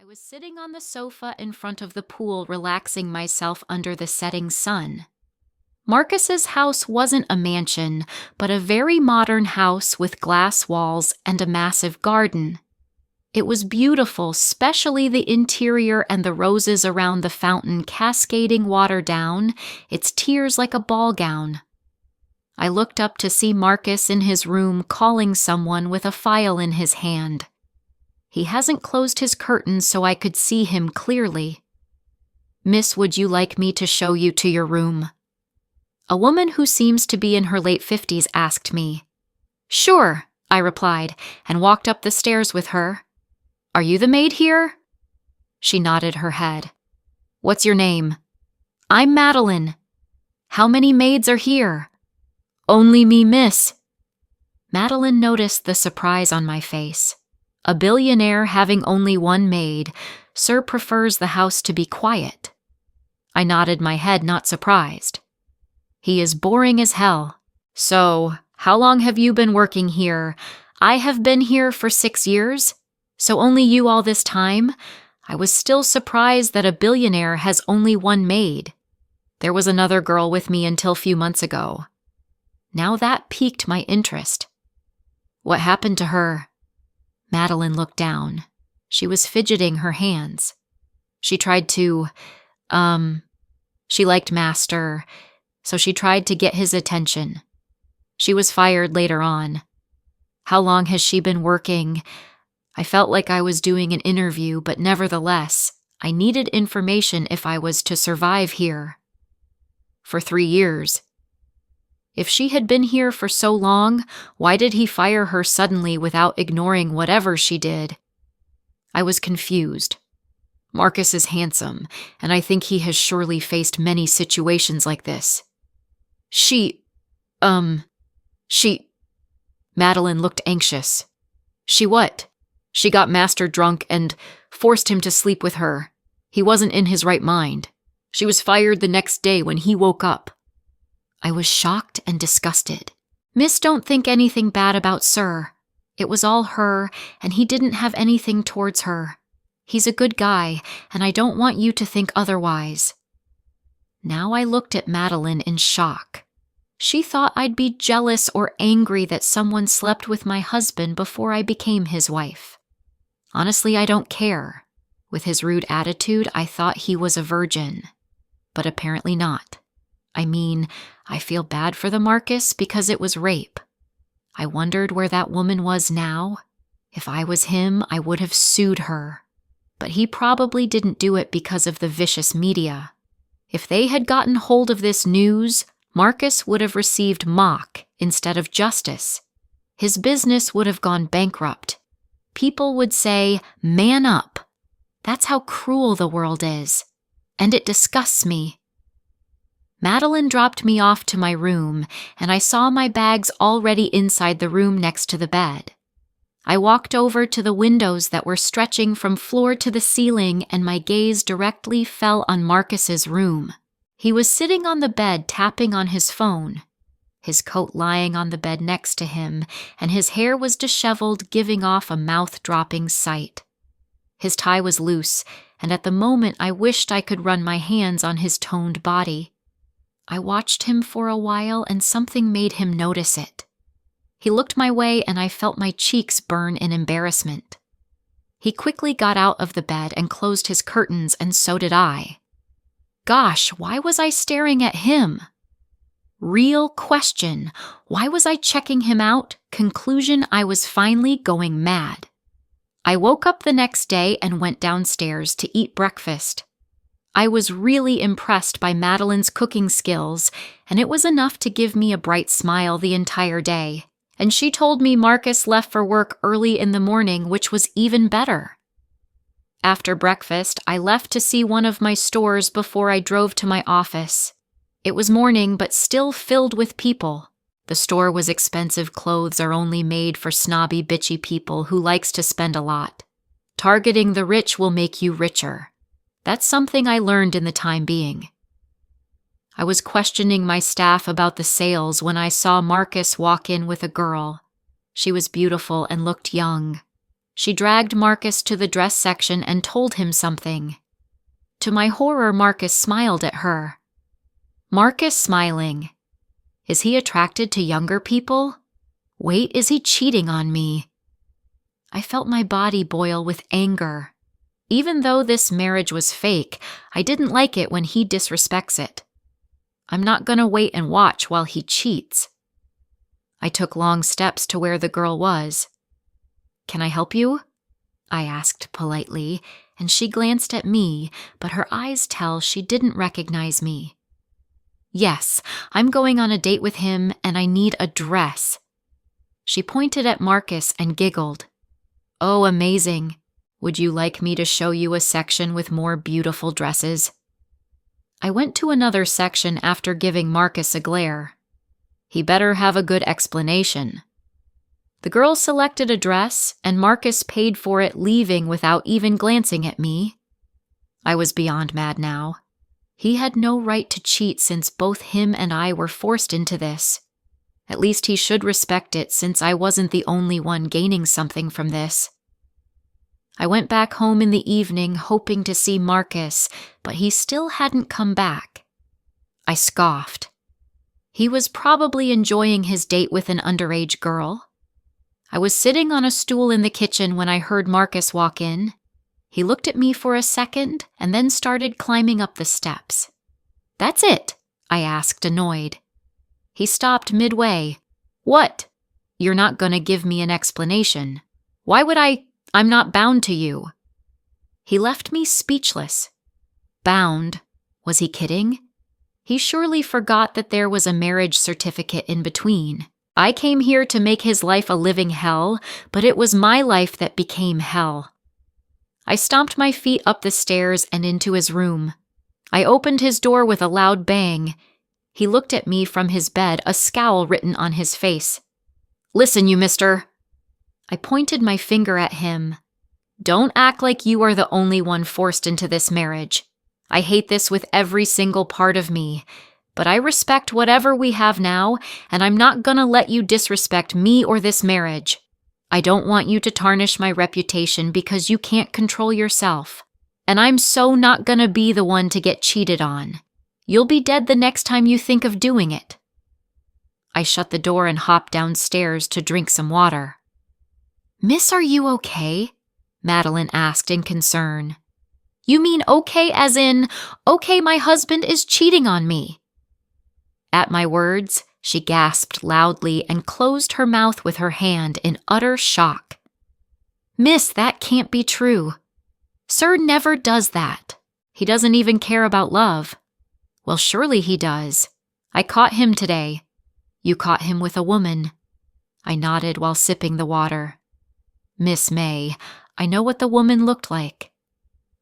was sitting on the sofa in front of the pool, relaxing myself under the setting sun. Marcus's house wasn't a mansion, but a very modern house with glass walls and a massive garden. It was beautiful, especially the interior and the roses around the fountain cascading water down, its tears like a ball gown. I looked up to see Marcus in his room calling someone with a file in his hand. He hasn't closed his curtains so I could see him clearly. "Miss, would you like me to show you to your room?" A woman who seems to be in her late 50s asked me. "Sure," I replied, and walked up the stairs with her. "Are you the maid here?" She nodded her head. "What's your name?" "I'm Madeline." "How many maids are here?" "Only me, miss." Madeline noticed the surprise on my face. A billionaire having only one maid, Sir prefers the house to be quiet. I nodded my head, not surprised. "He is boring as hell. So, how long have you been working here?" "I have been here for 6 years. So only you all this time?" I was still surprised that a billionaire has only one maid. There was another girl with me until a few months ago. Now that piqued my interest. "What happened to her?" Madeline looked down. She was fidgeting her hands. She tried to, she liked Master, so she tried to get his attention. She was fired later on. "How long has she been working?" I felt like I was doing an interview, but nevertheless, I needed information if I was to survive here. "For 3 years. If she had been here for so long, why did he fire her suddenly without ignoring whatever she did? I was confused. Marcus is handsome, and I think he has surely faced many situations like this. She... Madeline looked anxious. "She what?" "She got Master drunk and forced him to sleep with her. He wasn't in his right mind. She was fired the next day when he woke up." I was shocked and disgusted. "Miss, don't think anything bad about Sir. It was all her, and he didn't have anything towards her. He's a good guy, and I don't want you to think otherwise." Now I looked at Madeline in shock. She thought I'd be jealous or angry that someone slept with my husband before I became his wife. Honestly, I don't care. With his rude attitude, I thought he was a virgin. But apparently not. I mean, I feel bad for the Marcus because it was rape. I wondered where that woman was now. If I was him, I would have sued her. But he probably didn't do it because of the vicious media. If they had gotten hold of this news, Marcus would have received mock instead of justice. His business would have gone bankrupt. People would say, "Man up." That's how cruel the world is. And it disgusts me. Madeline dropped me off to my room, and I saw my bags already inside the room next to the bed. I walked over to the windows that were stretching from floor to the ceiling, and my gaze directly fell on Marcus's room. He was sitting on the bed tapping on his phone, his coat lying on the bed next to him, and his hair was disheveled, giving off a mouth-dropping sight. His tie was loose, and at the moment I wished I could run my hands on his toned body. I watched him for a while, and something made him notice it. He looked my way, and I felt my cheeks burn in embarrassment. He quickly got out of the bed and closed his curtains, and so did I. Gosh, why was I staring at him? Real question. Why was I checking him out? Conclusion, I was finally going mad. I woke up the next day and went downstairs to eat breakfast. I was really impressed by Madeline's cooking skills, and it was enough to give me a bright smile the entire day. And she told me Marcus left for work early in the morning, which was even better. After breakfast, I left to see one of my stores before I drove to my office. It was morning, but still filled with people. The store was expensive. Clothes are only made for snobby, bitchy people who likes to spend a lot. Targeting the rich will make you richer. That's something I learned in the time being. I was questioning my staff about the sales when I saw Marcus walk in with a girl. She was beautiful and looked young. She dragged Marcus to the dress section and told him something. To my horror, Marcus smiled at her. Marcus smiling. Is he attracted to younger people? Wait, is he cheating on me? I felt my body boil with anger. Even though this marriage was fake, I didn't like it when he disrespects it. I'm not gonna wait and watch while he cheats. I took long steps to where the girl was. Can I help you? I asked politely, and she glanced at me, but her eyes tell she didn't recognize me. Yes, I'm going on a date with him, and I need a dress. She pointed at Marcus and giggled. Oh, amazing. Would you like me to show you a section with more beautiful dresses? I went to another section after giving Marcus a glare. He better have a good explanation. The girl selected a dress, and Marcus paid for it, leaving without even glancing at me. I was beyond mad now. He had no right to cheat since both him and I were forced into this. At least he should respect it since I wasn't the only one gaining something from this. I went back home in the evening hoping to see Marcus, but he still hadn't come back. I scoffed. He was probably enjoying his date with an underage girl. I was sitting on a stool in the kitchen when I heard Marcus walk in. He looked at me for a second and then started climbing up the steps. That's it, I asked, annoyed. He stopped midway. What? You're not gonna give me an explanation. Why would I? I'm not bound to you. He left me speechless. Bound? Was he kidding? He surely forgot that there was a marriage certificate in between. I came here to make his life a living hell, but it was my life that became hell. I stomped my feet up the stairs and into his room. I opened his door with a loud bang. He looked at me from his bed, a scowl written on his face. Listen, you mister. I pointed my finger at him. Don't act like you are the only one forced into this marriage. I hate this with every single part of me, but I respect whatever we have now, and I'm not gonna let you disrespect me or this marriage. I don't want you to tarnish my reputation because you can't control yourself, and I'm so not gonna be the one to get cheated on. You'll be dead the next time you think of doing it. I shut the door and hopped downstairs to drink some water. Miss, are you okay? Madeline asked in concern. You mean okay as in, okay, my husband is cheating on me? At my words, she gasped loudly and closed her mouth with her hand in utter shock. Miss, that can't be true. Sir never does that. He doesn't even care about love. Well, surely he does. I caught him today. You caught him with a woman. I nodded while sipping the water. Miss May, I know what the woman looked like.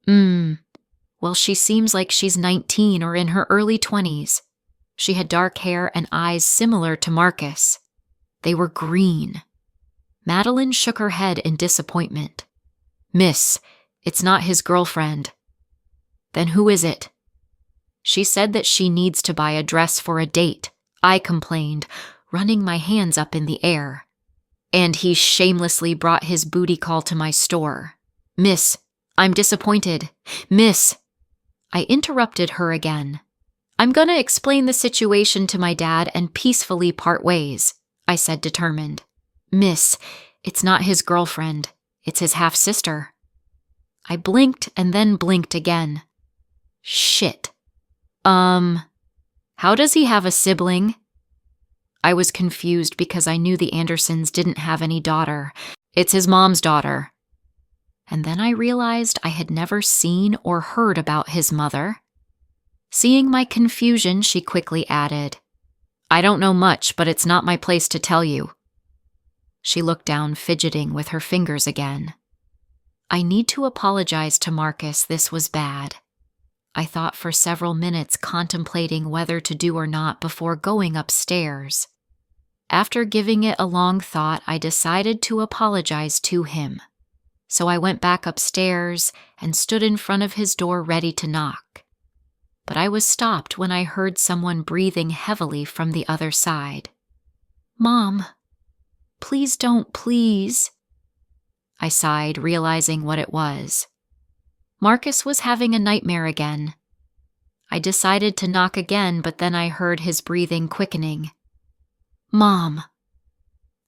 Well, she seems like she's 19 or in her early 20s. She had dark hair and eyes similar to Marcus. They were green. Madeline shook her head in disappointment. Miss, it's not his girlfriend. Then who is it? She said that she needs to buy a dress for a date, I complained, running my hands up in the air. And he shamelessly brought his booty call to my store. Miss, I'm disappointed. Miss. I interrupted her again. I'm gonna explain the situation to my dad and peacefully part ways, I said, determined. Miss, it's not his girlfriend. It's his half-sister. I blinked and then blinked again. Shit. How does he have a sibling? I was confused because I knew the Andersons didn't have any daughter. It's his mom's daughter. And then I realized I had never seen or heard about his mother. Seeing my confusion, she quickly added, I don't know much, but it's not my place to tell you. She looked down, fidgeting with her fingers again. I need to apologize to Marcus. This was bad. I thought for several minutes, contemplating whether to do or not before going upstairs. After giving it a long thought, I decided to apologize to him. So I went back upstairs and stood in front of his door ready to knock. But I was stopped when I heard someone breathing heavily from the other side. Mom, please don't, please. I sighed, realizing what it was. Marcus was having a nightmare again. I decided to knock again, but then I heard his breathing quickening. "Mom."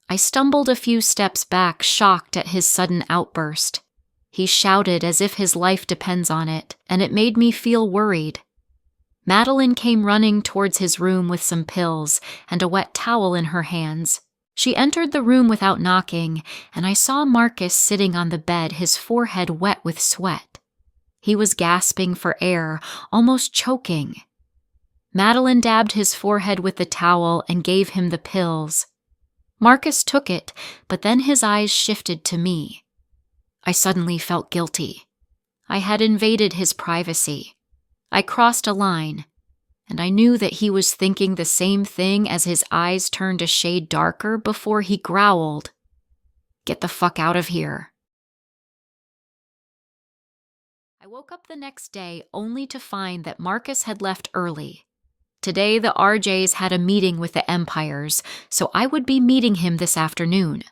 I stumbled a few steps back, shocked at his sudden outburst. He shouted as if his life depends on it, and it made me feel worried. Madeline came running towards his room with some pills and a wet towel in her hands. She entered the room without knocking, and I saw Marcus sitting on the bed, his forehead wet with sweat. He was gasping for air, almost choking. Madeline dabbed his forehead with the towel and gave him the pills. Marcus took it, but then his eyes shifted to me. I suddenly felt guilty. I had invaded his privacy. I crossed a line, and I knew that he was thinking the same thing as his eyes turned a shade darker before he growled, "Get the fuck out of here." I woke up the next day only to find that Marcus had left early. Today the RJs had a meeting with the Empires, so I would be meeting him this afternoon.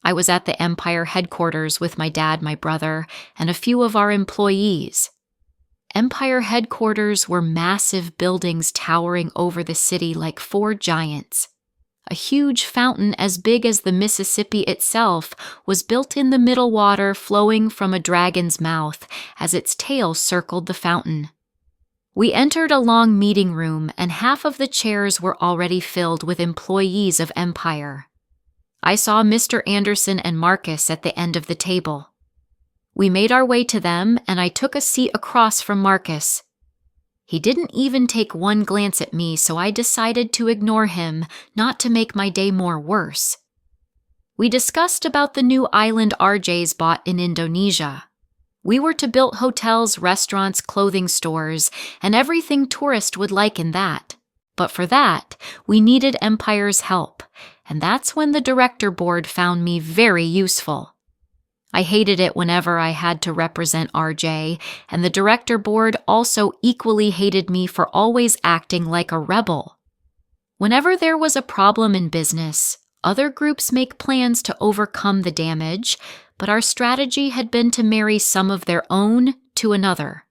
I was at the Empire headquarters with my dad, my brother, and a few of our employees. Empire headquarters were massive buildings towering over the city like four giants. A huge fountain as big as the Mississippi itself was built in the middle, water flowing from a dragon's mouth as its tail circled the fountain. We entered a long meeting room, and half of the chairs were already filled with employees of Empire. I saw Mr. Anderson and Marcus at the end of the table. We made our way to them, and I took a seat across from Marcus. He didn't even take one glance at me, so I decided to ignore him, not to make my day more worse. We discussed about the new island RJs bought in Indonesia. We were to build hotels, restaurants, clothing stores, and everything tourists would like in that. But for that, we needed Empire's help, and that's when the director board found me very useful. I hated it whenever I had to represent RJ, and the director board also equally hated me for always acting like a rebel. Whenever there was a problem in business, other groups make plans to overcome the damage, but our strategy had been to marry some of their own to another.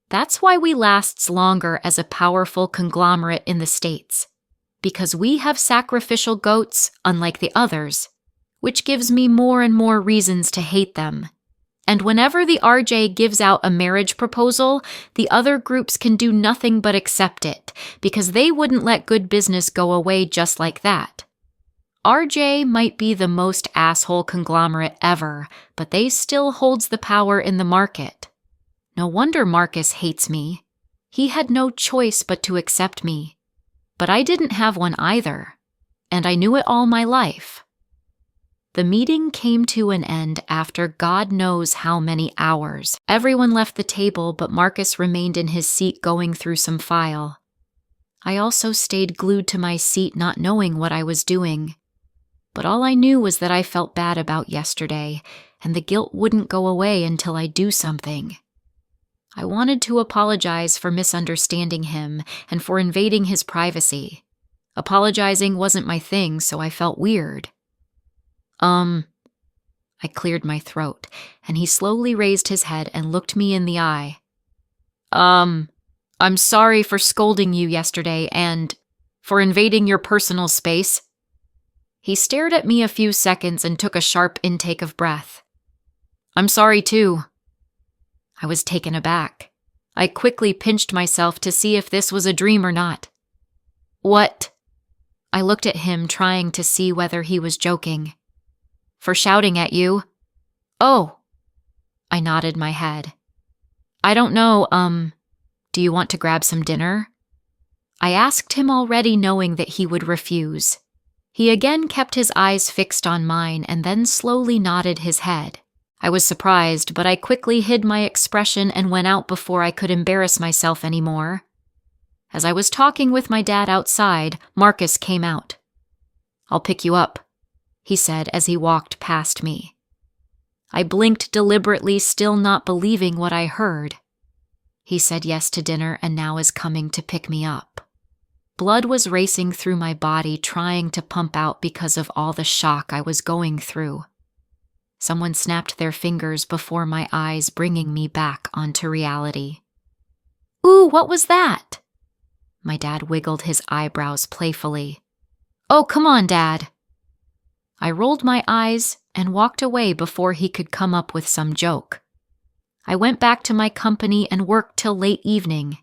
That's why we lasts longer as a powerful conglomerate in the States, because we have sacrificial goats, unlike the others, which gives me more and more reasons to hate them. And whenever the RJ gives out a marriage proposal, the other groups can do nothing but accept it, because they wouldn't let good business go away just like that. RJ might be the most asshole conglomerate ever, but they still holds the power in the market. No wonder Marcus hates me. He had no choice but to accept me. But I didn't have one either, and I knew it all my life. The meeting came to an end after God knows how many hours. Everyone left the table, but Marcus remained in his seat going through some file. I also stayed glued to my seat, not knowing what I was doing. But all I knew was that I felt bad about yesterday, and the guilt wouldn't go away until I do something. I wanted to apologize for misunderstanding him and for invading his privacy. Apologizing wasn't my thing, so I felt weird. I cleared my throat, and he slowly raised his head and looked me in the eye. I'm sorry for scolding you yesterday and for invading your personal space. He stared at me a few seconds and took a sharp intake of breath. I'm sorry too. I was taken aback. I quickly pinched myself to see if this was a dream or not. What? I looked at him, trying to see whether he was joking. For shouting at you. Oh. I nodded my head. I don't know, do you want to grab some dinner? I asked him, already knowing that he would refuse. He again kept his eyes fixed on mine and then slowly nodded his head. I was surprised, but I quickly hid my expression and went out before I could embarrass myself anymore. As I was talking with my dad outside, Marcus came out. I'll pick you up, he said as he walked past me. I blinked deliberately, still not believing what I heard. He said yes to dinner and now is coming to pick me up. Blood was racing through my body, trying to pump out because of all the shock I was going through. Someone snapped their fingers before my eyes, bringing me back onto reality. "Ooh, what was that?" My dad wiggled his eyebrows playfully. "Oh, come on, Dad." I rolled my eyes and walked away before he could come up with some joke. I went back to my company and worked till late evening.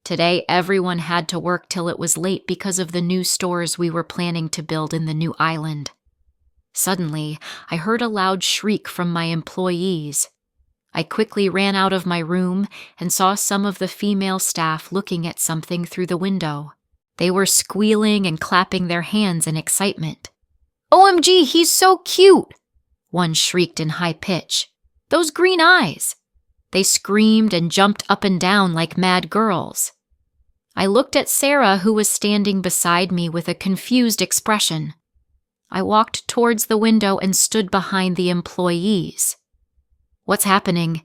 Today, everyone had to work till it was late because of the new stores we were planning to build in the new island. Suddenly, I heard a loud shriek from my employees. I quickly ran out of my room and saw some of the female staff looking at something through the window. They were squealing and clapping their hands in excitement. "OMG, he's so cute!" one shrieked in high pitch. "Those green eyes!" They screamed and jumped up and down like mad girls. I looked at Sarah, who was standing beside me with a confused expression. I walked towards the window and stood behind the employees. "What's happening?"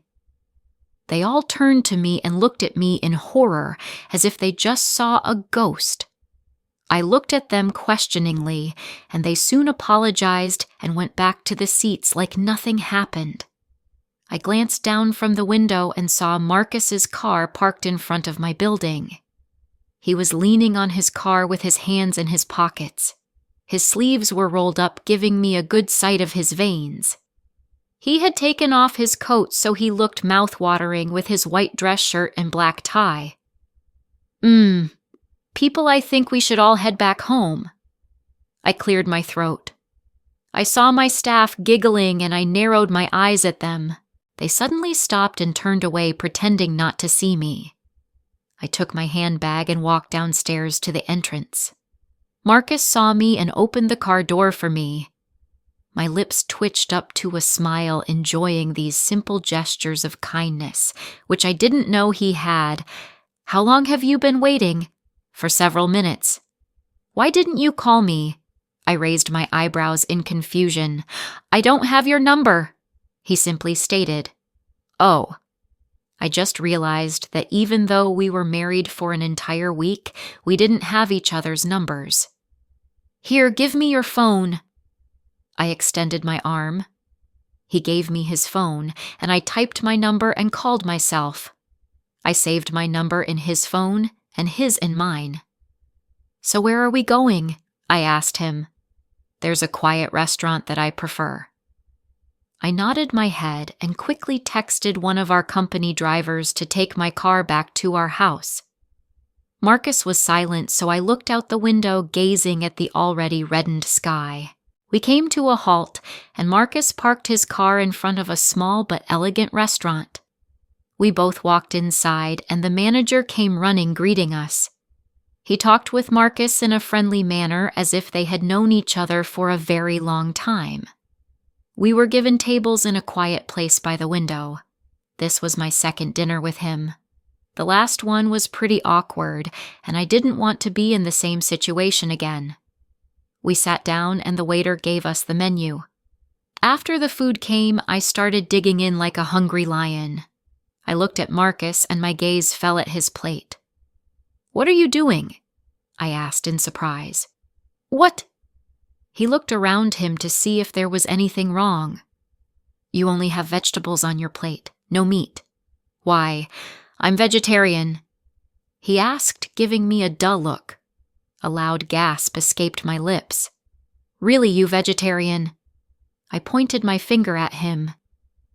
They all turned to me and looked at me in horror, as if they just saw a ghost. I looked at them questioningly, and they soon apologized and went back to the seats like nothing happened. I glanced down from the window and saw Marcus's car parked in front of my building. He was leaning on his car with his hands in his pockets. His sleeves were rolled up, giving me a good sight of his veins. He had taken off his coat so he looked mouth-watering with his white dress shirt and black tie. People, I think we should all head back home." I cleared my throat. I saw my staff giggling and I narrowed my eyes at them. They suddenly stopped and turned away, pretending not to see me. I took my handbag and walked downstairs to the entrance. Marcus saw me and opened the car door for me. My lips twitched up to a smile, enjoying these simple gestures of kindness, which I didn't know he had. "How long have you been waiting?" "For several minutes." "Why didn't you call me?" I raised my eyebrows in confusion. "I don't have your number," he simply stated. "Oh." I just realized that even though we were married for an entire week, we didn't have each other's numbers. "Here, give me your phone." I extended my arm. He gave me his phone, and I typed my number and called myself. I saved my number in his phone and his in mine. "So where are we going?" I asked him. "There's a quiet restaurant that I prefer." I nodded my head and quickly texted one of our company drivers to take my car back to our house. Marcus was silent, so I looked out the window, gazing at the already reddened sky. We came to a halt, and Marcus parked his car in front of a small but elegant restaurant. We both walked inside, and the manager came running, greeting us. He talked with Marcus in a friendly manner, as if they had known each other for a very long time. We were given tables in a quiet place by the window. This was my second dinner with him. The last one was pretty awkward, and I didn't want to be in the same situation again. We sat down and the waiter gave us the menu. After the food came, I started digging in like a hungry lion. I looked at Marcus and my gaze fell at his plate. "What are you doing?" I asked in surprise. "What?" He looked around him to see if there was anything wrong. "You only have vegetables on your plate, no meat." "Why, I'm vegetarian," he asked, giving me a dull look. A loud gasp escaped my lips. "Really, you vegetarian?" I pointed my finger at him.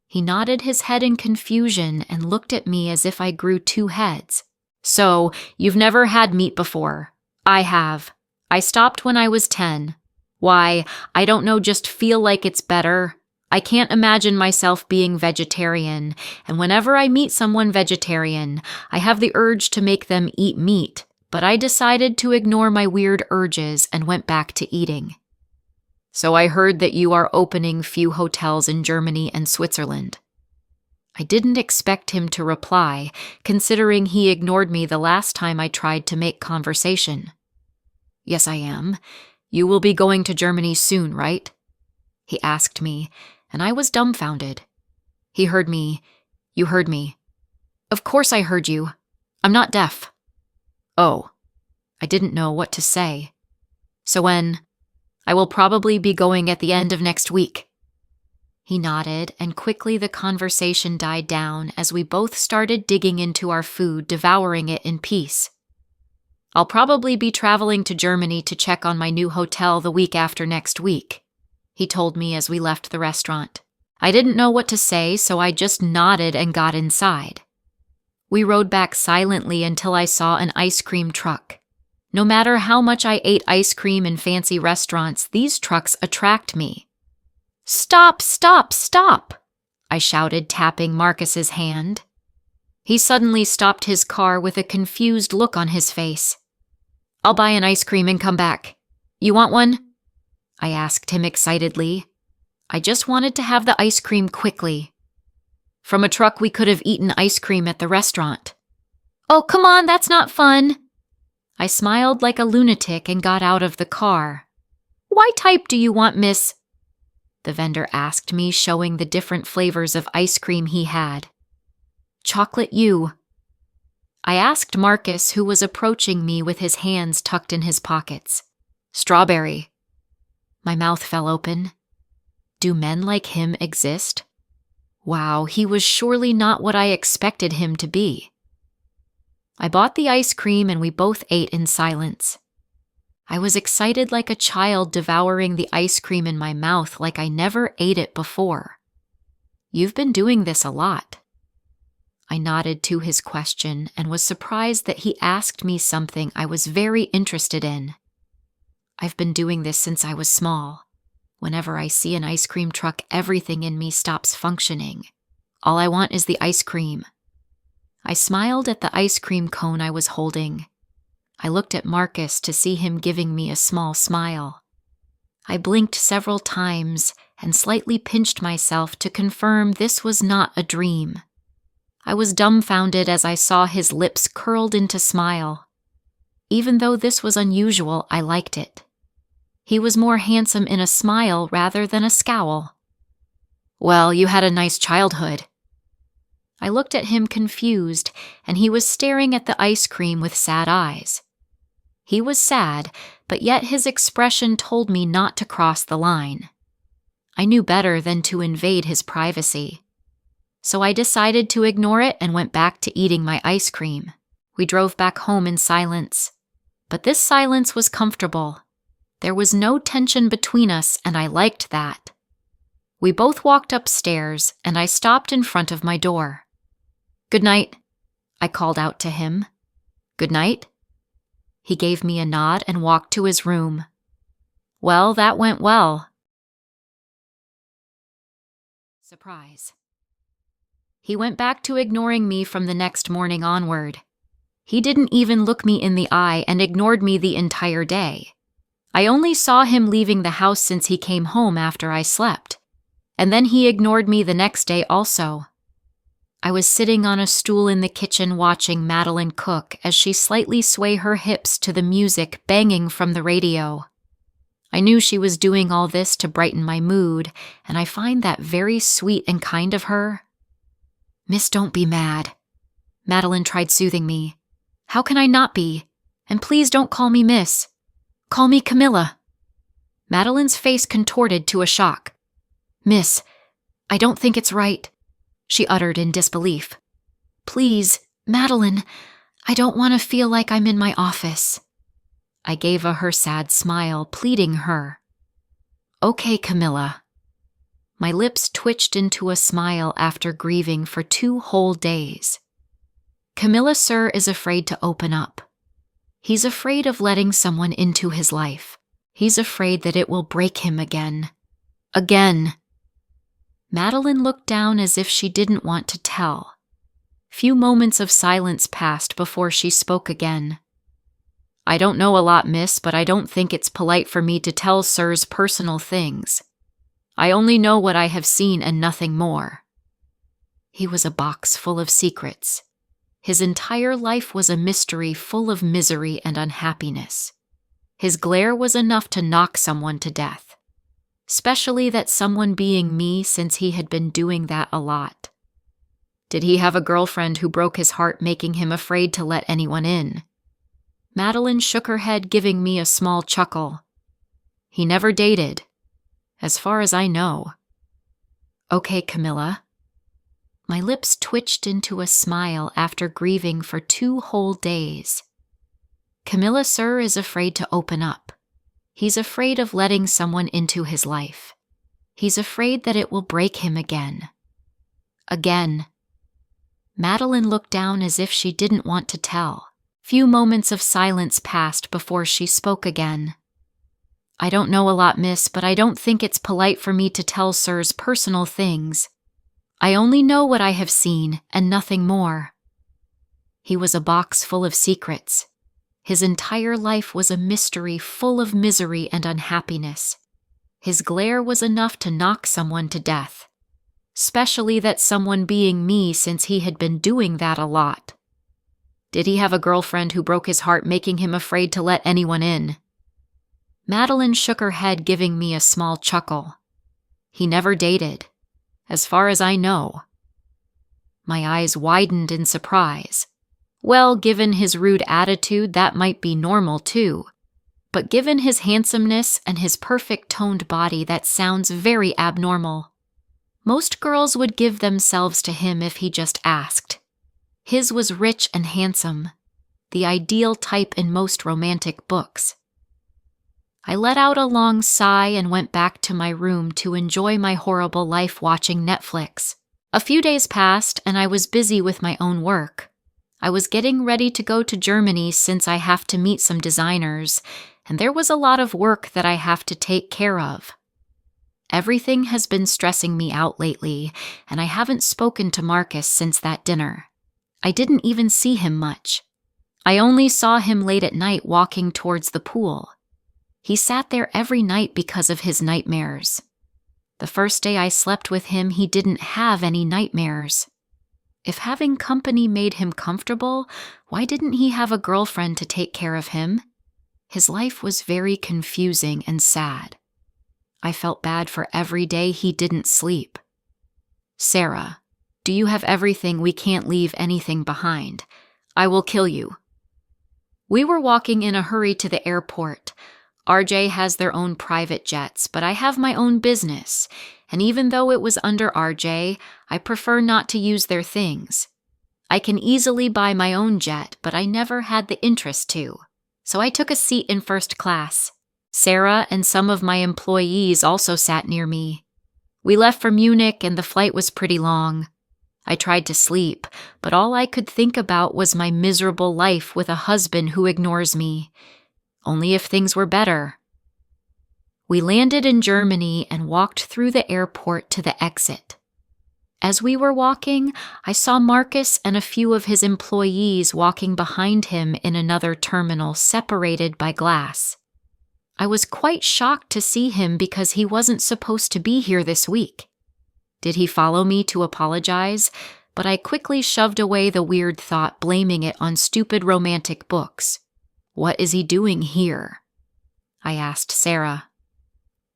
He nodded his head in confusion and looked at me as if I grew two heads. "So, you've never had meat before?" "I have. I stopped when I was 10. Why, I don't know, just feel like it's better. I can't imagine myself being vegetarian, and whenever I meet someone vegetarian, I have the urge to make them eat meat, but I decided to ignore my weird urges and went back to eating." "So I heard that you are opening few hotels in Germany and Switzerland." I didn't expect him to reply, considering he ignored me the last time I tried to make conversation. "Yes, I am. You will be going to Germany soon, right?" he asked me, and I was dumbfounded. "He heard me. You heard me." "Of course I heard you. I'm not deaf." "Oh." I didn't know what to say. "So when?" "I will probably be going at the end of next week." He nodded, and quickly the conversation died down as we both started digging into our food, devouring it in peace. I'll probably be traveling to Germany to check on my new hotel the week after next week, he told me as we left the restaurant. I didn't know what to say, so I just nodded and got inside. We rode back silently until I saw an ice cream truck. No matter how much I ate ice cream in fancy restaurants, these trucks attract me. "Stop, stop, stop!" I shouted, tapping Marcus's hand. He suddenly stopped his car with a confused look on his face. "I'll buy an ice cream and come back. You want one?" I asked him excitedly. I just wanted to have the ice cream quickly. From a truck, we could have eaten ice cream at the restaurant. "Oh, come on, that's not fun." I smiled like a lunatic and got out of the car. "What type do you want, miss?" the vendor asked me, showing the different flavors of ice cream he had. "Chocolate U." I asked Marcus, who was approaching me with his hands tucked in his pockets. "Strawberry." My mouth fell open. Do men like him exist? Wow, he was surely not what I expected him to be. I bought the ice cream and we both ate in silence. I was excited like a child devouring the ice cream in my mouth like I never ate it before. "You've been doing this a lot." I nodded to his question and was surprised that he asked me something I was very interested in. "I've been doing this since I was small. Whenever I see an ice cream truck, everything in me stops functioning. All I want is the ice cream." I smiled at the ice cream cone I was holding. I looked at Marcus to see him giving me a small smile. I blinked several times and slightly pinched myself to confirm this was not a dream. I was dumbfounded as I saw his lips curled into smile. Even though this was unusual, I liked it. He was more handsome in a smile rather than a scowl. "Well, you had a nice childhood." I looked at him confused, and he was staring at the ice cream with sad eyes. He was sad, but yet his expression told me not to cross the line. I knew better than to invade his privacy. So I decided to ignore it and went back to eating my ice cream. We drove back home in silence. But this silence was comfortable. There was no tension between us, and I liked that. We both walked upstairs, and I stopped in front of my door. "Good night," I called out to him. "Good night." He gave me a nod and walked to his room. Well, that went well. Surprise. He went back to ignoring me from the next morning onward. He didn't even look me in the eye and ignored me the entire day. I only saw him leaving the house since he came home after I slept. And then he ignored me the next day also. I was sitting on a stool in the kitchen watching Madeline cook as she slightly swayed her hips to the music banging from the radio. I knew she was doing all this to brighten my mood, and I find that very sweet and kind of her. "Miss, don't be mad." Madeline tried soothing me. "How can I not be? And please don't call me Miss. Call me Camilla." Madeline's face contorted to a shock. "Miss, I don't think it's right," she uttered in disbelief. "Please, Madeline, I don't want to feel like I'm in my office." I gave her sad smile, pleading her. "Okay, Camilla." My lips twitched into a smile after grieving for 2 whole days. Camilla Sir is afraid to open up. He's afraid of letting someone into his life. He's afraid that it will break him again. Again. Madeline looked down as if she didn't want to tell. Few moments of silence passed before she spoke again. "I don't know a lot, miss, but I don't think it's polite for me to tell Sir's personal things. I only know what I have seen and nothing more." He was a box full of secrets. His entire life was a mystery full of misery and unhappiness. His glare was enough to knock someone to death. Especially that someone being me, since he had been doing that a lot. Did he have a girlfriend who broke his heart, making him afraid to let anyone in? Madeline shook her head, giving me a small chuckle. He never dated, as far as I know. Okay, Camilla. My lips twitched into a smile after grieving for 2 whole days. Camilla Sir is afraid to open up. He's afraid of letting someone into his life. He's afraid that it will break him again. Again. Madeline looked down as if she didn't want to tell. Few moments of silence passed before she spoke again. I don't know a lot, miss, but I don't think it's polite for me to tell Sir's personal things. I only know what I have seen, and nothing more. He was a box full of secrets. His entire life was a mystery full of misery and unhappiness. His glare was enough to knock someone to death. Especially that someone being me, since he had been doing that a lot. Did he have a girlfriend who broke his heart, making him afraid to let anyone in? Madeline shook her head, giving me a small chuckle. He never dated, as far as I know. My eyes widened in surprise. Well, given his rude attitude, that might be normal too. But given his handsomeness and his perfect toned body, that sounds very abnormal. Most girls would give themselves to him if he just asked. His was rich and handsome, the ideal type in most romantic books. I let out a long sigh and went back to my room to enjoy my horrible life watching Netflix. A few days passed and I was busy with my own work. I was getting ready to go to Germany since I have to meet some designers, and there was a lot of work that I have to take care of. Everything has been stressing me out lately, and I haven't spoken to Marcus since that dinner. I didn't even see him much. I only saw him late at night walking towards the pool. He sat there every night because of his nightmares. The first day I slept with him, he didn't have any nightmares. If having company made him comfortable, why didn't he have a girlfriend to take care of him? His life was very confusing and sad. I felt bad for every day he didn't sleep. Sarah, do you have everything? We can't leave anything behind. I will kill you. We were walking in a hurry to the airport. RJ has their own private jets, but I have my own business, and even though it was under RJ, I prefer not to use their things. I can easily buy my own jet, but I never had the interest to, so I took a seat in first class. Sarah and some of my employees also sat near me. We left for Munich and the flight was pretty long. I tried to sleep, but all I could think about was my miserable life with a husband who ignores me. Only if things were better. We landed in Germany and walked through the airport to the exit. As we were walking, I saw Marcus and a few of his employees walking behind him in another terminal separated by glass. I was quite shocked to see him because he wasn't supposed to be here this week. Did he follow me to apologize? But I quickly shoved away the weird thought, blaming it on stupid romantic books. What is he doing here? I asked Sarah.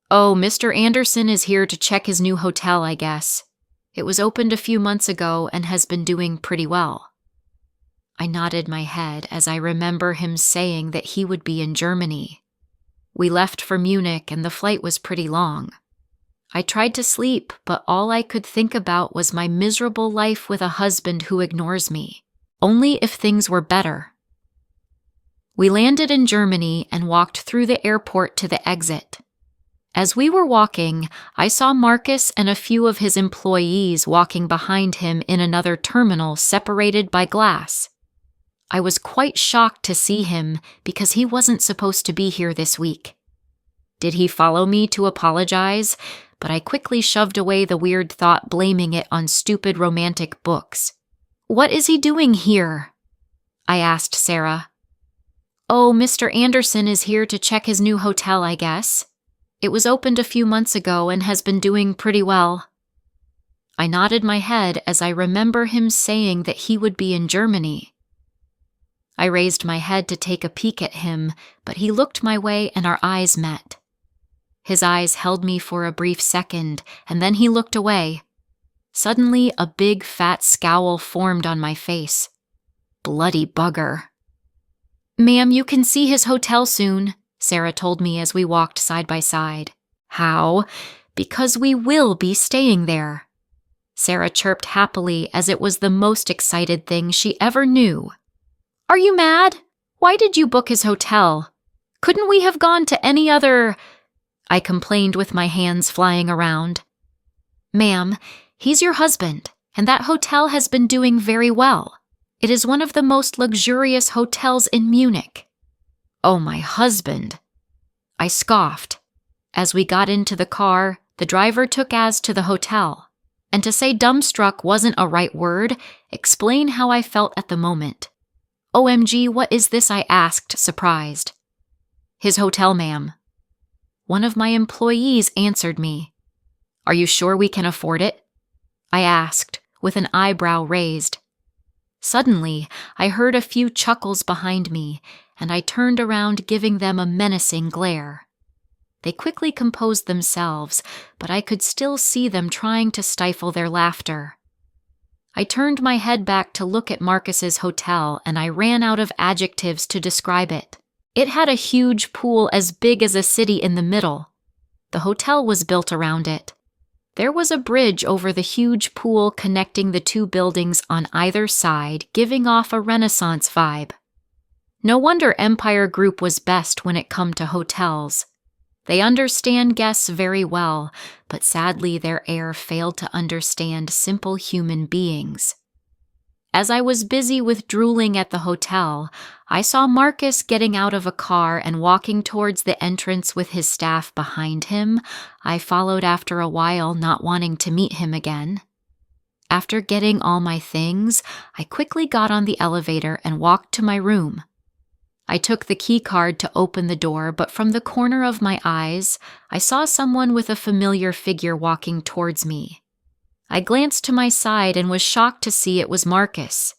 Oh, Mr. Anderson is here to check his new hotel, I guess. It was opened a few months ago and has been doing pretty well. I nodded my head as I remember him saying that he would be in Germany. We left for Munich and the flight was pretty long. I tried to sleep, but all I could think about was my miserable life with a husband who ignores me. Only if things were better. We landed in Germany and walked through the airport to the exit. As we were walking, I saw Marcus and a few of his employees walking behind him in another terminal separated by glass. I was quite shocked to see him because he wasn't supposed to be here this week. Did he follow me to apologize? But I quickly shoved away the weird thought, blaming it on stupid romantic books. What is he doing here? I asked Sarah. Oh, Mr. Anderson is here to check his new hotel, I guess. It was opened a few months ago and has been doing pretty well. I nodded my head as I remember him saying that he would be in Germany. I raised my head to take a peek at him, but he looked my way and our eyes met. His eyes held me for a brief second, and then he looked away. Suddenly, a big, fat scowl formed on my face. Bloody bugger. Ma'am, you can see his hotel soon, Sarah told me as we walked side by side. How? Because we will be staying there. Sarah chirped happily as it was the most excited thing she ever knew. Are you mad? Why did you book his hotel? Couldn't we have gone to any other… I complained with my hands flying around. Ma'am, he's your husband, and that hotel has been doing very well. It is one of the most luxurious hotels in Munich. Oh, my husband. I scoffed. As we got into the car, the driver took us to the hotel. And to say dumbstruck wasn't a right word, explain how I felt at the moment. OMG, what is this? I asked, surprised. His hotel, ma'am. One of my employees answered me. Are you sure we can afford it? I asked, with an eyebrow raised. Suddenly, I heard a few chuckles behind me, and I turned around, giving them a menacing glare. They quickly composed themselves, but I could still see them trying to stifle their laughter. I turned my head back to look at Marcus's hotel, and I ran out of adjectives to describe it. It had a huge pool as big as a city in the middle. The hotel was built around it. There was a bridge over the huge pool connecting the two buildings on either side, giving off a Renaissance vibe. No wonder Empire Group was best when it come to hotels. They understand guests very well, but sadly their air failed to understand simple human beings. As I was busy with drooling at the hotel, I saw Marcus getting out of a car and walking towards the entrance with his staff behind him. I followed after a while, not wanting to meet him again. After getting all my things, I quickly got on the elevator and walked to my room. I took the key card to open the door, but from the corner of my eyes, I saw someone with a familiar figure walking towards me. I glanced to my side and was shocked to see it was Marcus.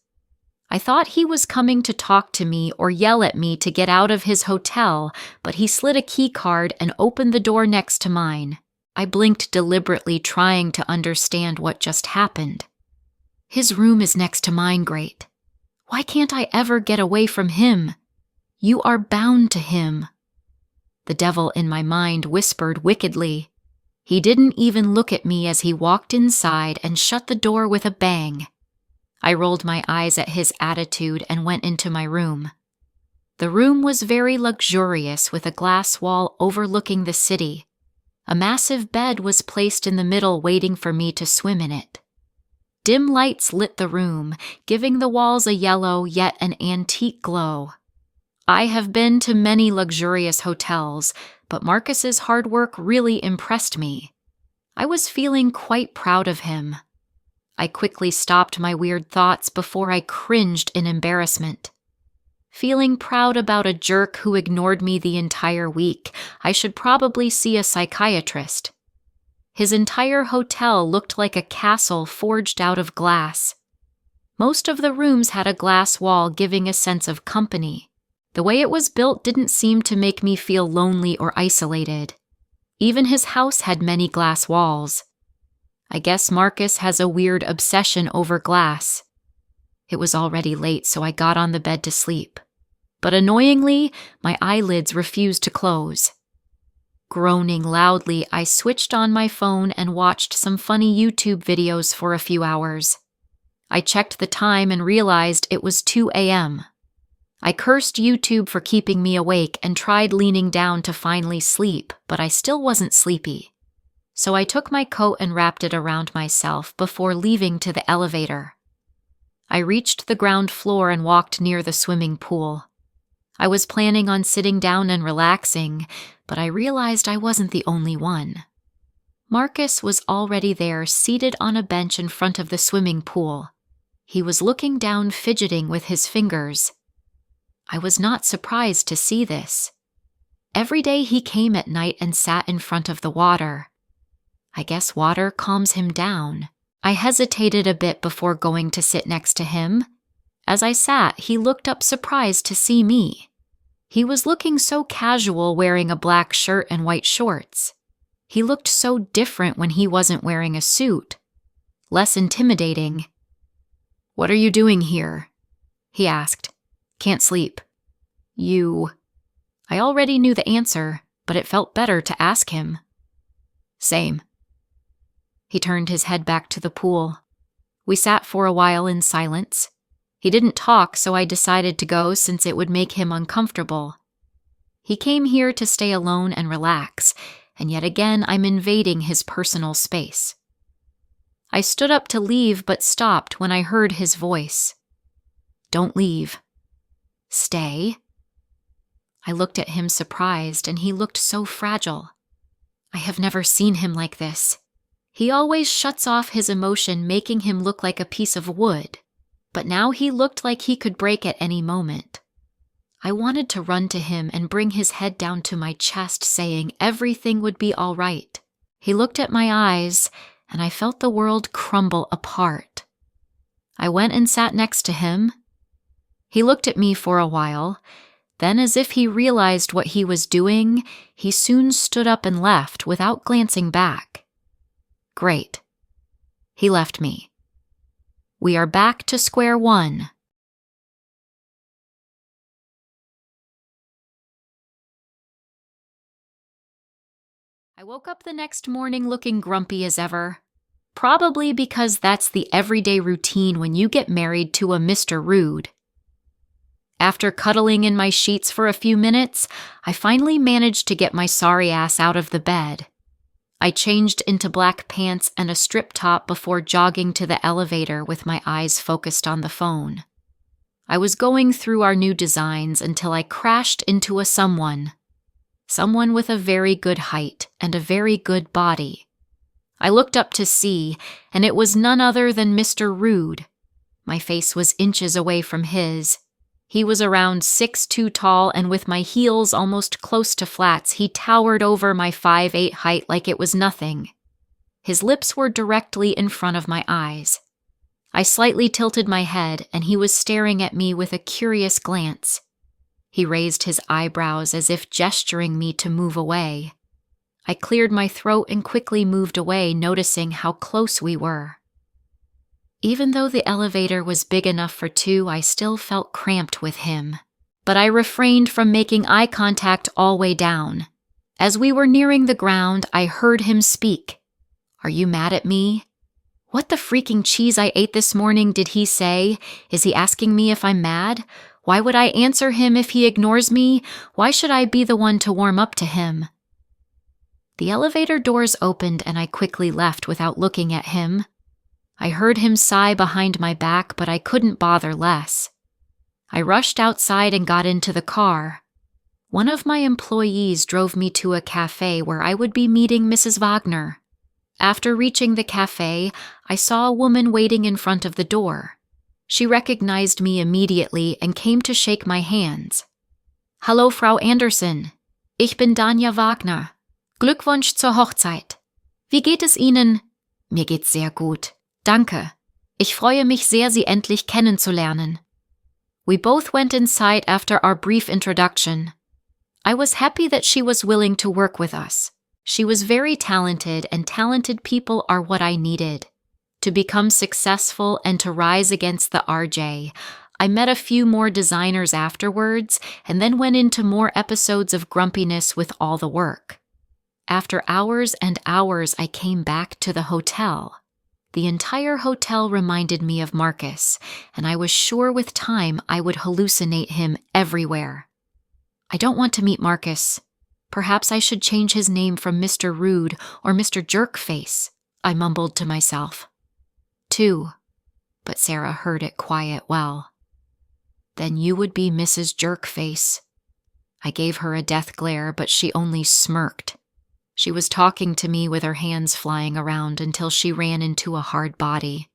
I thought he was coming to talk to me or yell at me to get out of his hotel, but he slid a key card and opened the door next to mine. I blinked deliberately, trying to understand what just happened. His room is next to mine, great. Why can't I ever get away from him? You are bound to him. The devil in my mind whispered wickedly. He didn't even look at me as he walked inside and shut the door with a bang. I rolled my eyes at his attitude and went into my room. The room was very luxurious with a glass wall overlooking the city. A massive bed was placed in the middle waiting for me to swim in it. Dim lights lit the room, giving the walls a yellow yet an antique glow. I have been to many luxurious hotels, but Marcus's hard work really impressed me. I was feeling quite proud of him. I quickly stopped my weird thoughts before I cringed in embarrassment. Feeling proud about a jerk who ignored me the entire week, I should probably see a psychiatrist. His entire hotel looked like a castle forged out of glass. Most of the rooms had a glass wall giving a sense of company. The way it was built didn't seem to make me feel lonely or isolated. Even his house had many glass walls. I guess Marcus has a weird obsession over glass. It was already late, so I got on the bed to sleep. But annoyingly, my eyelids refused to close. Groaning loudly, I switched on my phone and watched some funny YouTube videos for a few hours. I checked the time and realized it was 2 a.m. I cursed YouTube for keeping me awake and tried leaning down to finally sleep, but I still wasn't sleepy. So I took my coat and wrapped it around myself before leaving to the elevator. I reached the ground floor and walked near the swimming pool. I was planning on sitting down and relaxing, but I realized I wasn't the only one. Marcus was already there, seated on a bench in front of the swimming pool. He was looking down, fidgeting with his fingers. I was not surprised to see this. Every day he came at night and sat in front of the water. I guess water calms him down. I hesitated a bit before going to sit next to him. As I sat, he looked up surprised to see me. He was looking so casual, wearing a black shirt and white shorts. He looked so different when he wasn't wearing a suit. Less intimidating. "What are you doing here?" he asked. "Can't sleep." "You..." I already knew the answer, but it felt better to ask him. "Same." He turned his head back to the pool. We sat for a while in silence. He didn't talk, so I decided to go since it would make him uncomfortable. He came here to stay alone and relax, and yet again I'm invading his personal space. I stood up to leave but stopped when I heard his voice. "Don't leave. Stay." I looked at him surprised, and he looked so fragile. I have never seen him like this. He always shuts off his emotion, making him look like a piece of wood, but now he looked like he could break at any moment. I wanted to run to him and bring his head down to my chest, saying everything would be all right. He looked at my eyes, and I felt the world crumble apart. I went and sat next to him. He looked at me for a while. Then, as if he realized what he was doing, he soon stood up and left without glancing back. Great. He left me. We are back to square one. I woke up the next morning looking grumpy as ever. Probably because that's the everyday routine when you get married to a Mr. Rude. After cuddling in my sheets for a few minutes, I finally managed to get my sorry ass out of the bed. I changed into black pants and a strip top before jogging to the elevator with my eyes focused on the phone. I was going through our new designs until I crashed into a someone with a very good height and a very good body. I looked up to see, and it was none other than Mr. Rude. My face was inches away from his. He was around 6'2" tall, and with my heels almost close to flats, he towered over my 5'8" height like it was nothing. His lips were directly in front of my eyes. I slightly tilted my head, and he was staring at me with a curious glance. He raised his eyebrows as if gesturing me to move away. I cleared my throat and quickly moved away, noticing how close we were. Even though the elevator was big enough for two, I still felt cramped with him. But I refrained from making eye contact all way down. As we were nearing the ground, I heard him speak. "Are you mad at me?" "What the freaking cheese I ate this morning," did he say? Is he asking me if I'm mad? Why would I answer him if he ignores me? Why should I be the one to warm up to him? The elevator doors opened and I quickly left without looking at him. I heard him sigh behind my back, but I couldn't bother less. I rushed outside and got into the car. One of my employees drove me to a cafe where I would be meeting Mrs. Wagner. After reaching the cafe, I saw a woman waiting in front of the door. She recognized me immediately and came to shake my hands. "Hallo, Frau Anderson. Ich bin Danja Wagner. Glückwunsch zur Hochzeit. Wie geht es Ihnen?" "Mir geht's sehr gut. Danke. Ich freue mich sehr, Sie endlich kennenzulernen." We both went inside after our brief introduction. I was happy that she was willing to work with us. She was very talented, and talented people are what I needed. To become successful and to rise against the RJ, I met a few more designers afterwards and then went into more episodes of grumpiness with all the work. After hours and hours, I came back to the hotel. The entire hotel reminded me of Marcus, and I was sure with time I would hallucinate him everywhere. I don't want to meet Marcus. Perhaps I should change his name from Mr. Rude or Mr. Jerkface, I mumbled to myself. Too, but Sarah heard it quiet well. "Then you would be Mrs. Jerkface." I gave her a death glare, but she only smirked. She was talking to me with her hands flying around until she ran into a hard body.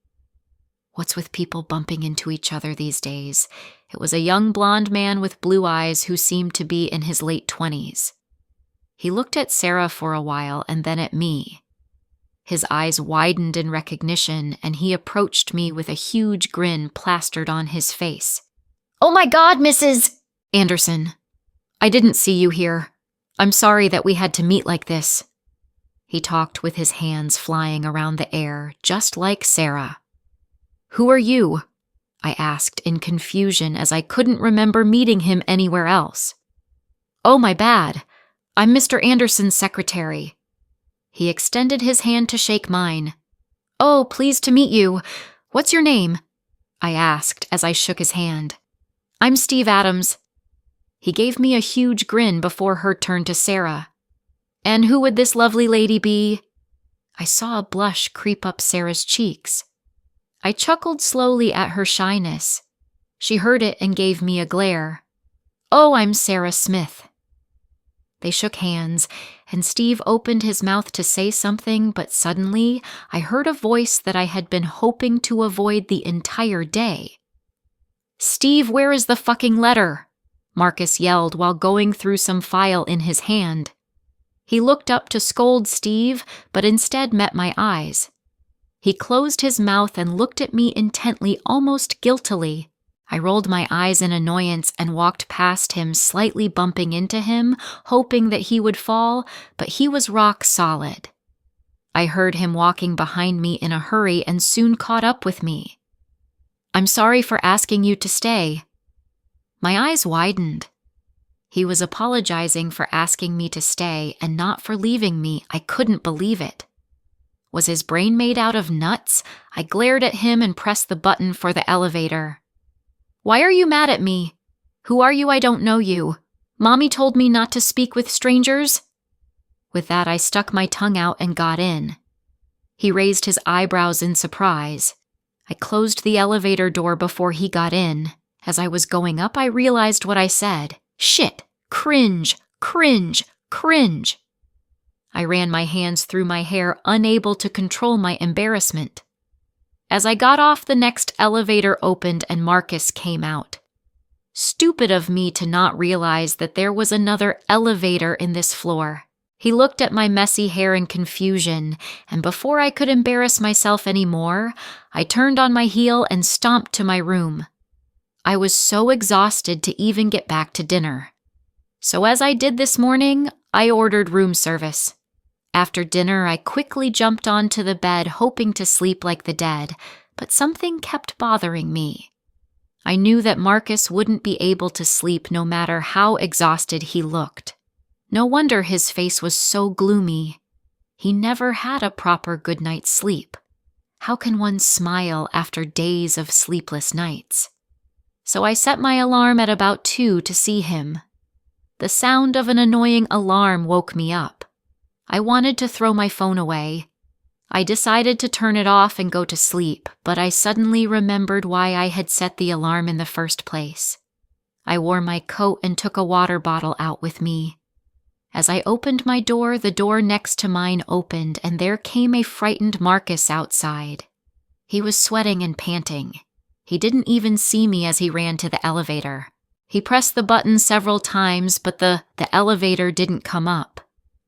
What's with people bumping into each other these days? It was a young blonde man with blue eyes who seemed to be in his late 20s. He looked at Sarah for a while and then at me. His eyes widened in recognition, and he approached me with a huge grin plastered on his face. "Oh my God, Mrs. Anderson. I didn't see you here. I'm sorry that we had to meet like this." He talked with his hands flying around the air, just like Sarah. "Who are you?" I asked in confusion as I couldn't remember meeting him anywhere else. "Oh, my bad. I'm Mr. Anderson's secretary." He extended his hand to shake mine. "Oh, pleased to meet you. What's your name?" I asked as I shook his hand. "I'm Steve Adams." He gave me a huge grin before her turn to Sarah. "And who would this lovely lady be?" I saw a blush creep up Sarah's cheeks. I chuckled slowly at her shyness. She heard it and gave me a glare. "Oh, I'm Sarah Smith." They shook hands, and Steve opened his mouth to say something, but suddenly I heard a voice that I had been hoping to avoid the entire day. "Steve, where is the fucking letter?" Marcus yelled while going through some file in his hand. He looked up to scold Steve, but instead met my eyes. He closed his mouth and looked at me intently, almost guiltily. I rolled my eyes in annoyance and walked past him, slightly bumping into him, hoping that he would fall, but he was rock solid. I heard him walking behind me in a hurry and soon caught up with me. "I'm sorry for asking you to stay." My eyes widened. He was apologizing for asking me to stay and not for leaving me. I couldn't believe it. Was his brain made out of nuts? I glared at him and pressed the button for the elevator. "Why are you mad at me? Who are you? I don't know you. Mommy told me not to speak with strangers." With that, I stuck my tongue out and got in. He raised his eyebrows in surprise. I closed the elevator door before he got in. As I was going up, I realized what I said. Shit! Cringe! Cringe! Cringe! I ran my hands through my hair, unable to control my embarrassment. As I got off, the next elevator opened and Marcus came out. Stupid of me to not realize that there was another elevator in this floor. He looked at my messy hair in confusion, and before I could embarrass myself anymore, I turned on my heel and stomped to my room. I was so exhausted to even get back to dinner. So as I did this morning, I ordered room service. After dinner, I quickly jumped onto the bed, hoping to sleep like the dead, but something kept bothering me. I knew that Marcus wouldn't be able to sleep no matter how exhausted he looked. No wonder his face was so gloomy. He never had a proper good night's sleep. How can one smile after days of sleepless nights? So I set my alarm at about 2 to see him. The sound of an annoying alarm woke me up. I wanted to throw my phone away. I decided to turn it off and go to sleep, but I suddenly remembered why I had set the alarm in the first place. I wore my coat and took a water bottle out with me. As I opened my door, the door next to mine opened, and there came a frightened Marcus outside. He was sweating and panting. He didn't even see me as he ran to the elevator. He pressed the button several times, but the elevator didn't come up.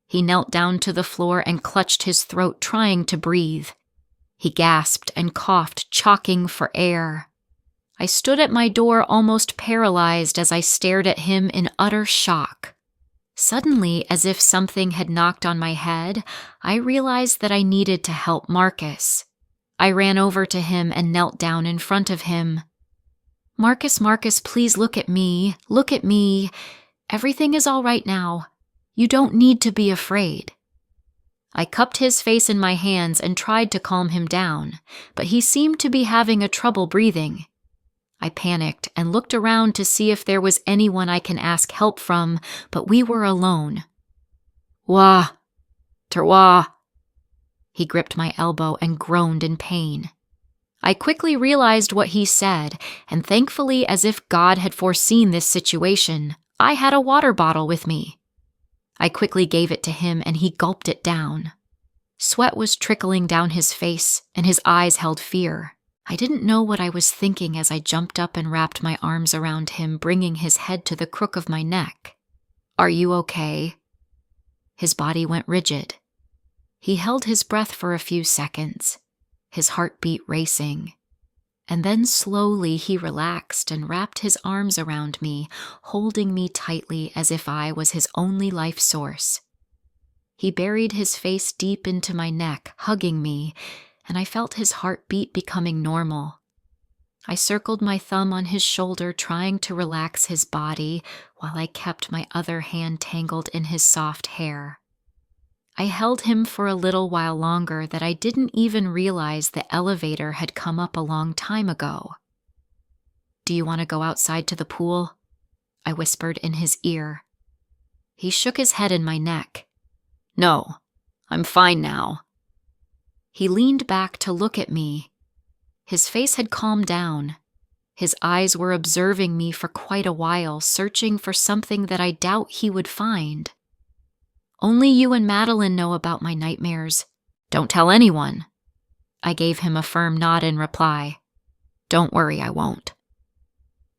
He knelt down to the floor and clutched his throat, trying to breathe. He gasped and coughed, choking for air. I stood at my door almost paralyzed as I stared at him in utter shock. Suddenly, as if something had knocked on my head, I realized that I needed to help Marcus. I ran over to him and knelt down in front of him. "Marcus, Marcus, please look at me. Look at me. Everything is all right now. You don't need to be afraid." I cupped his face in my hands and tried to calm him down, but he seemed to be having a trouble breathing. I panicked and looked around to see if there was anyone I can ask help from, but we were alone. "Wah! Terwah!" He gripped my elbow and groaned in pain. I quickly realized what he said, and thankfully, as if God had foreseen this situation, I had a water bottle with me. I quickly gave it to him and he gulped it down. Sweat was trickling down his face and his eyes held fear. I didn't know what I was thinking as I jumped up and wrapped my arms around him, bringing his head to the crook of my neck. "Are you okay?" His body went rigid. He held his breath for a few seconds, his heartbeat racing. And then slowly he relaxed and wrapped his arms around me, holding me tightly as if I was his only life source. He buried his face deep into my neck, hugging me, and I felt his heartbeat becoming normal. I circled my thumb on his shoulder, trying to relax his body, while I kept my other hand tangled in his soft hair. I held him for a little while longer that I didn't even realize the elevator had come up a long time ago. "Do you want to go outside to the pool?" I whispered in his ear. He shook his head in my neck. "No, I'm fine now." He leaned back to look at me. His face had calmed down. His eyes were observing me for quite a while, searching for something that I doubt he would find. "Only you and Madeline know about my nightmares. Don't tell anyone." I gave him a firm nod in reply. "Don't worry, I won't."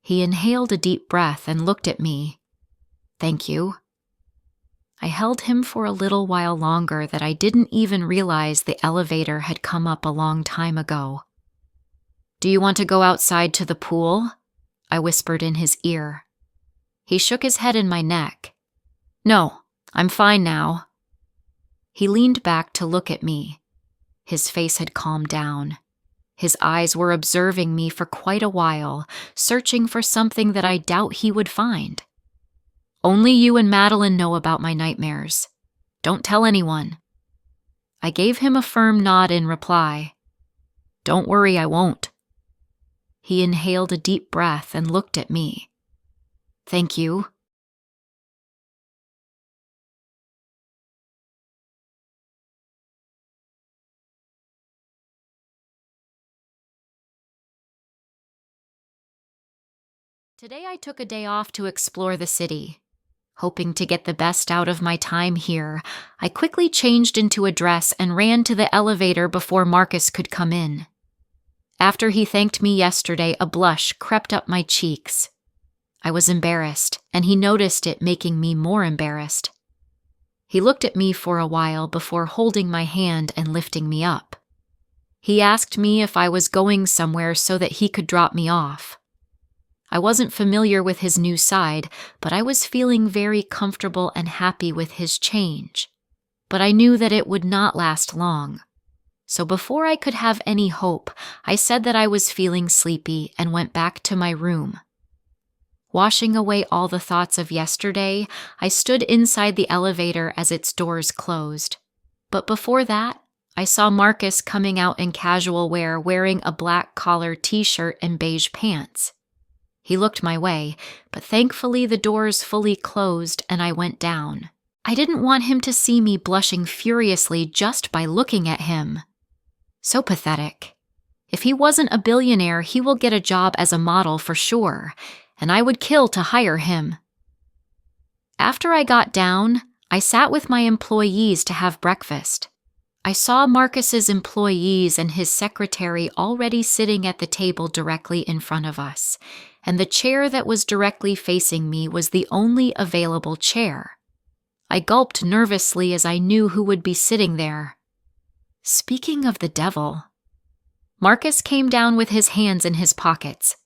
He inhaled a deep breath and looked at me. "Thank you." I held him for a little while longer that I didn't even realize the elevator had come up a long time ago. "Do you want to go outside to the pool?" I whispered in his ear. He shook his head in my neck. "No, I'm fine now." He leaned back to look at me. His face had calmed down. His eyes were observing me for quite a while, searching for something that I doubt he would find. "Only you and Madeline know about my nightmares. Don't tell anyone." I gave him a firm nod in reply. "Don't worry, I won't." He inhaled a deep breath and looked at me. "Thank you." Today I took a day off to explore the city. Hoping to get the best out of my time here, I quickly changed into a dress and ran to the elevator before Marcus could come in. After he thanked me yesterday, a blush crept up my cheeks. I was embarrassed, and he noticed it, making me more embarrassed. He looked at me for a while before holding my hand and lifting me up. He asked me if I was going somewhere so that he could drop me off. I wasn't familiar with his new side, but I was feeling very comfortable and happy with his change. But I knew that it would not last long. So before I could have any hope, I said that I was feeling sleepy and went back to my room. Washing away all the thoughts of yesterday, I stood inside the elevator as its doors closed. But before that, I saw Marcus coming out in casual wear, wearing a black collar t-shirt and beige pants. He looked my way, but thankfully the doors fully closed and I went down. I didn't want him to see me blushing furiously just by looking at him. So pathetic. If he wasn't a billionaire, he will get a job as a model for sure, and I would kill to hire him. After I got down, I sat with my employees to have breakfast. I saw Marcus's employees and his secretary already sitting at the table directly in front of us, and the chair that was directly facing me was the only available chair. I gulped nervously as I knew who would be sitting there. Speaking of the devil, Marcus came down with his hands in his pockets.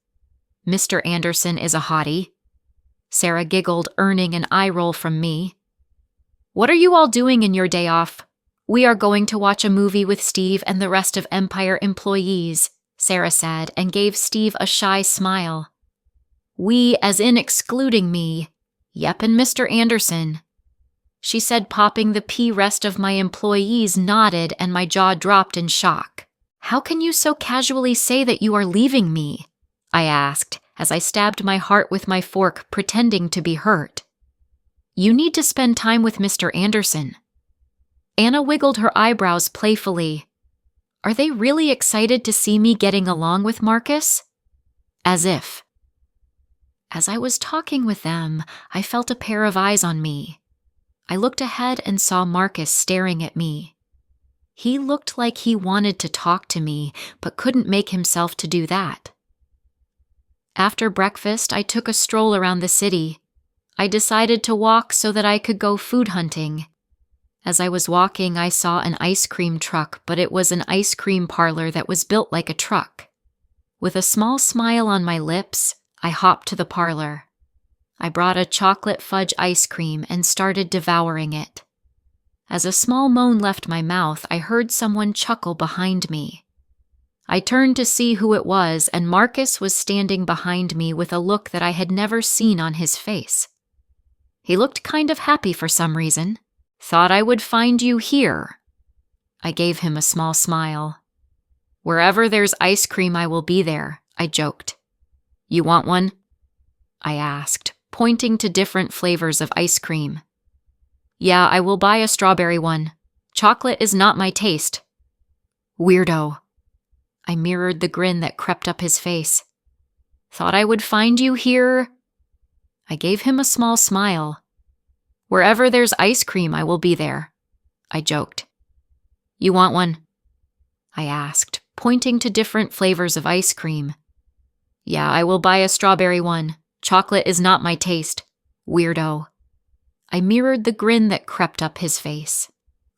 "Mr. Anderson is a hottie." Sarah giggled, earning an eye roll from me. "What are you all doing in your day off?" "We are going to watch a movie with Steve and the rest of Empire employees," Sarah said, and gave Steve a shy smile. "We, as in excluding me. Yep, and Mr. Anderson." She said, popping the P. Rest of my employees nodded and my jaw dropped in shock. "How can you so casually say that you are leaving me?" I asked, as I stabbed my heart with my fork, pretending to be hurt. "You need to spend time with Mr. Anderson." Anna wiggled her eyebrows playfully. "Are they really excited to see me getting along with Marcus?" As if. As I was talking with them, I felt a pair of eyes on me. I looked ahead and saw Marcus staring at me. He looked like he wanted to talk to me, but couldn't make himself to do that. After breakfast, I took a stroll around the city. I decided to walk so that I could go food hunting. As I was walking, I saw an ice cream truck, but it was an ice cream parlor that was built like a truck. With a small smile on my lips, I hopped to the parlor. I brought a chocolate fudge ice cream and started devouring it. As a small moan left my mouth, I heard someone chuckle behind me. I turned to see who it was, and Marcus was standing behind me with a look that I had never seen on his face. He looked kind of happy for some reason. Thought I would find you here. I gave him a small smile. Wherever there's ice cream, I will be there, I joked. You want one? I asked, pointing to different flavors of ice cream. Yeah, I will buy a strawberry one. Chocolate is not my taste. Weirdo. I mirrored the grin that crept up his face. Thought I would find you here? I gave him a small smile. Wherever there's ice cream, I will be there, I joked. You want one? I asked, pointing to different flavors of ice cream. Yeah, I will buy a strawberry one. Chocolate is not my taste. Weirdo. I mirrored the grin that crept up his face.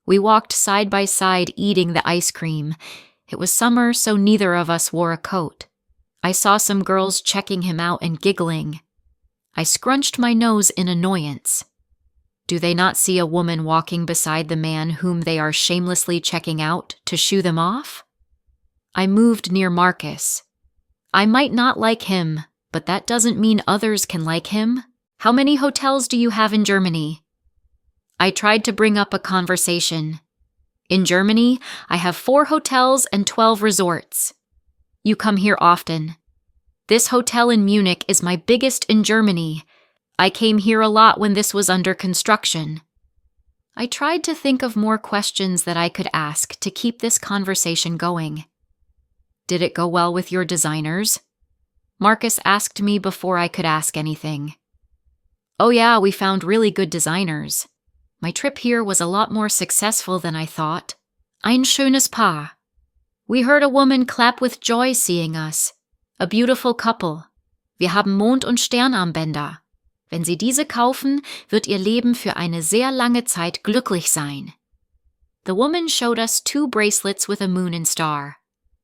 We walked side by side eating the ice cream. It was summer, so neither of us wore a coat. I saw some girls checking him out and giggling. I scrunched my nose in annoyance. Do they not see a woman walking beside the man whom they are shamelessly checking out to shoo them off? I moved near Marcus. I might not like him, but that doesn't mean others can like him. How many hotels do you have in Germany? I tried to bring up a conversation. In Germany, I have 4 hotels and 12 resorts. You come here often. This hotel in Munich is my biggest in Germany. I came here a lot when this was under construction. I tried to think of more questions that I could ask to keep this conversation going. Did it go well with your designers? Marcus asked me before I could ask anything. Oh yeah, we found really good designers. My trip here was a lot more successful than I thought. Ein schönes Paar. We heard a woman clap with joy seeing us. A beautiful couple. Wir haben Mond- und Sternarmbänder. Wenn Sie diese kaufen, wird Ihr Leben für eine sehr lange Zeit glücklich sein. The woman showed us 2 bracelets with a moon and star.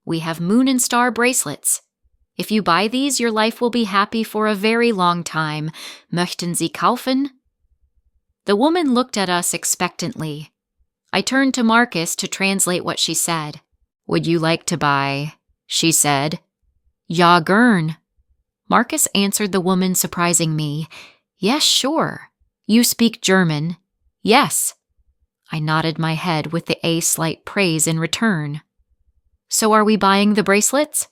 We have moon and star bracelets. If you buy these, your life will be happy for a very long time. Möchten Sie kaufen? The woman looked at us expectantly. I turned to Marcus to translate what she said. Would you like to buy? She said. Ja, gern. Marcus answered the woman, surprising me. Yes, sure. You speak German? Yes. I nodded my head with a slight praise in return. So are we buying the bracelets?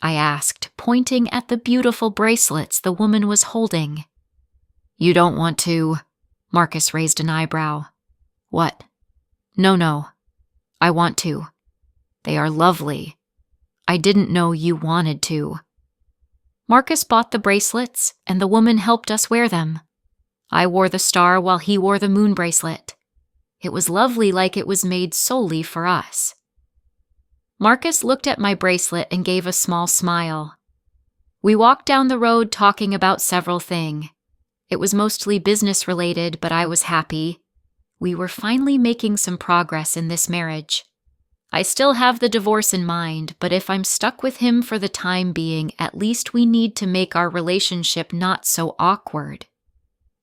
I asked, pointing at the beautiful bracelets the woman was holding. You don't want to? Marcus raised an eyebrow. What? No. I want to. They are lovely. I didn't know you wanted to. Marcus bought the bracelets, and the woman helped us wear them. I wore the star while he wore the moon bracelet. It was lovely, like it was made solely for us. Marcus looked at my bracelet and gave a small smile. We walked down the road talking about several things. It was mostly business-related, but I was happy. We were finally making some progress in this marriage. I still have the divorce in mind, but if I'm stuck with him for the time being, at least we need to make our relationship not so awkward.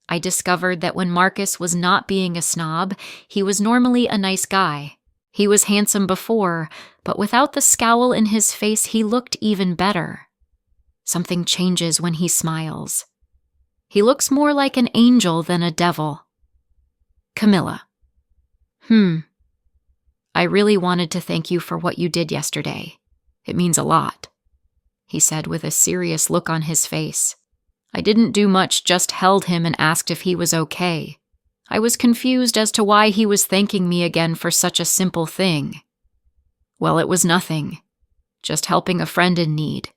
I discovered that when Marcus was not being a snob, he was normally a nice guy. He was handsome before, but without the scowl in his face, he looked even better. Something changes when he smiles. He looks more like an angel than a devil. Camilla. I really wanted to thank you for what you did yesterday. It means a lot, he said with a serious look on his face. I didn't do much, just held him and asked if he was okay. I was confused as to why he was thanking me again for such a simple thing. Well, it was nothing. Just helping a friend in need.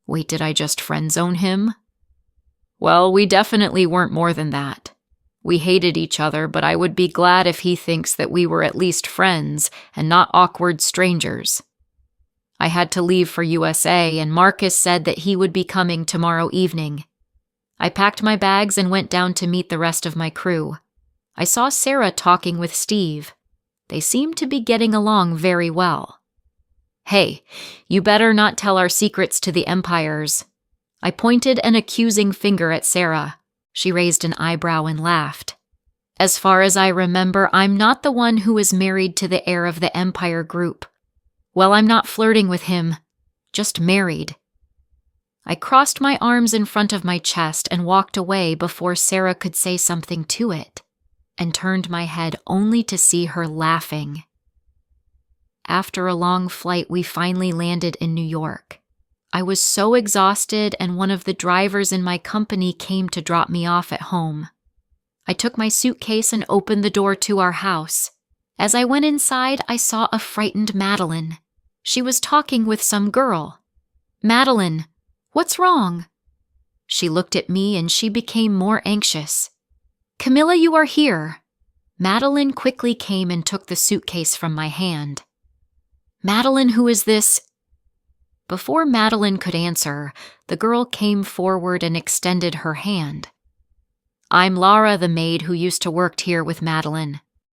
Wait, did I just friend-zone him? Well, we definitely weren't more than that. We hated each other, but I would be glad if he thinks that we were at least friends and not awkward strangers. I had to leave for USA, and Marcus said that he would be coming tomorrow evening. I packed my bags and went down to meet the rest of my crew. I saw Sarah talking with Steve. They seemed to be getting along very well. Hey, you better not tell our secrets to the Empires. I pointed an accusing finger at Sarah. She raised an eyebrow and laughed. As far as I remember, I'm not the one who is married to the heir of the Empire Group. Well, I'm not flirting with him, just married. I crossed my arms in front of my chest and walked away before Sarah could say something to it. and turned my head only to see her laughing. After a long flight, we finally landed in New York. I was so exhausted, and one of the drivers in my company came to drop me off at home. I took my suitcase and opened the door to our house. As I went inside, I saw a frightened Madeline. She was talking with some girl. "Madeline, what's wrong?" She looked at me and she became more anxious. "Camilla, you are here." Madeline quickly came and took the suitcase from my hand. "Madeline, who is this?" Before Madeline could answer, the girl came forward and extended her hand. "I'm Laura, the maid who used to work here with Madeline.